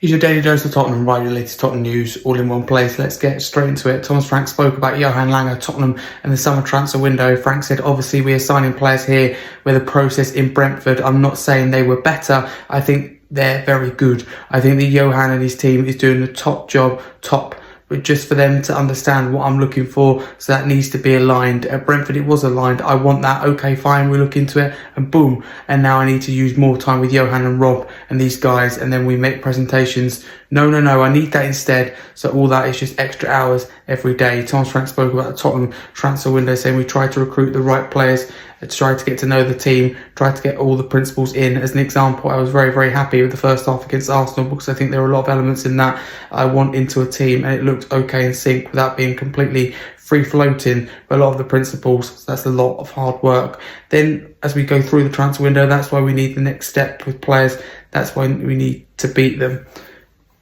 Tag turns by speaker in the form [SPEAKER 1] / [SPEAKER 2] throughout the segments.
[SPEAKER 1] Here's your daily dose of Tottenham, right? Your latest Tottenham news, all in one place. Let's get straight into it. Thomas Frank spoke about Johan Lange, Tottenham, and the summer transfer window. Frank said, obviously, we are signing players here where the process in Brentford, I'm not saying they were better. I think they're very good. I think that Johan and his team is doing the top job, but just for them to understand what I'm looking for, so that needs to be aligned. At Brentford, it was aligned. I want that. Okay, fine, we look into it, and boom. And now I need to use more time with Johan and Rob and these guys, and then we make presentations. No, I need that instead. So all that is just extra hours every day. Thomas Frank spoke about the Tottenham transfer window, saying we try to recruit the right players, try to get to know the team, try to get all the principals in. As an example, I was very, very happy with the first half against Arsenal because I think there were a lot of elements in that I want into a team, and it looked okay in sync without being completely free-floating with a lot of the principles. So that's a lot of hard work. Then as we go through the transfer window, that's why we need the next step with players. That's why we need to beat them.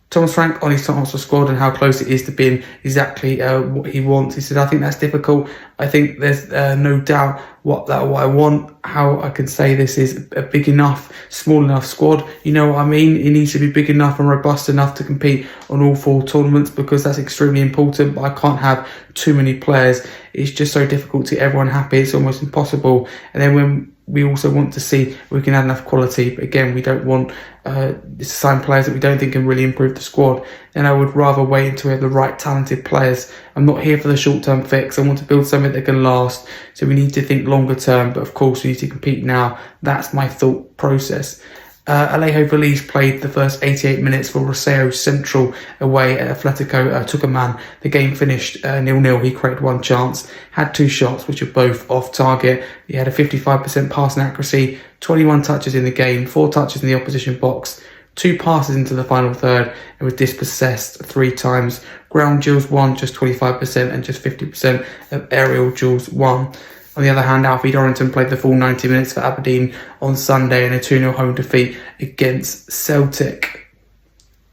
[SPEAKER 1] Thomas Frank on his transfer squad and how close it is to being exactly what he wants. He said, I think that's difficult. I think there's no doubt what I want, how I can say this is a big enough, small enough squad. You know what I mean? It needs to be big enough and robust enough to compete on all four tournaments because that's extremely important, but I can't have too many players. It's just so difficult to get everyone happy. It's almost impossible. And then when we also want to see if we can add enough quality, but again, we don't want to sign players that we don't think can really improve the squad. Then I would rather wait until we have the right talented players. I'm not here for the short-term fix. I want to build something that can last. So we need to think longer term, but of course we need to compete now. That's my thought process. Alejo Veliz played the first 88 minutes for Rosario Central away at Atletico Tucumán. The game finished 0-0. He created one chance, had two shots, which are both off target. He had a 55% passing accuracy, 21 touches in the game, 4 touches in the opposition box, 2 passes into the final third, and was dispossessed 3 times. Ground duels 1, just 25%, and just 50% of aerial duels 1. On the other hand, Alfie Dorrington played the full 90 minutes for Aberdeen on Sunday in a 2-0 home defeat against Celtic.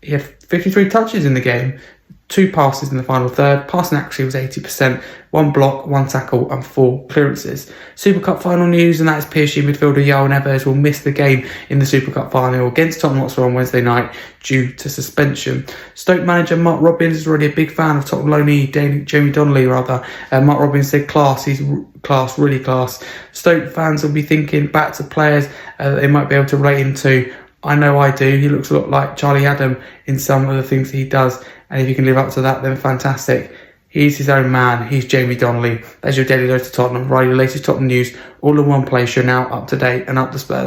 [SPEAKER 1] He had 53 touches in the game, 2 passes in the final third, passing accuracy was 80%, 1 block, 1 tackle and 4 clearances. Super Cup final news, and that is PSG midfielder João Neves will miss the game in the Super Cup final against Tottenham Hotspur on Wednesday night due to suspension. Stoke manager Mark Robins is already a big fan of Tottenham loanee Jamie Donnelly. Mark Robins said he's class, really class. Stoke fans will be thinking back to players they might be able to relate him to. I know I do. He looks a lot like Charlie Adam in some of the things he does. And if you can live up to that, then fantastic. He's his own man. He's Jamie Donnelly. That's your daily dose of Tottenham. Right, your latest Tottenham news, all in one place. You're now up to date and up to Spurs.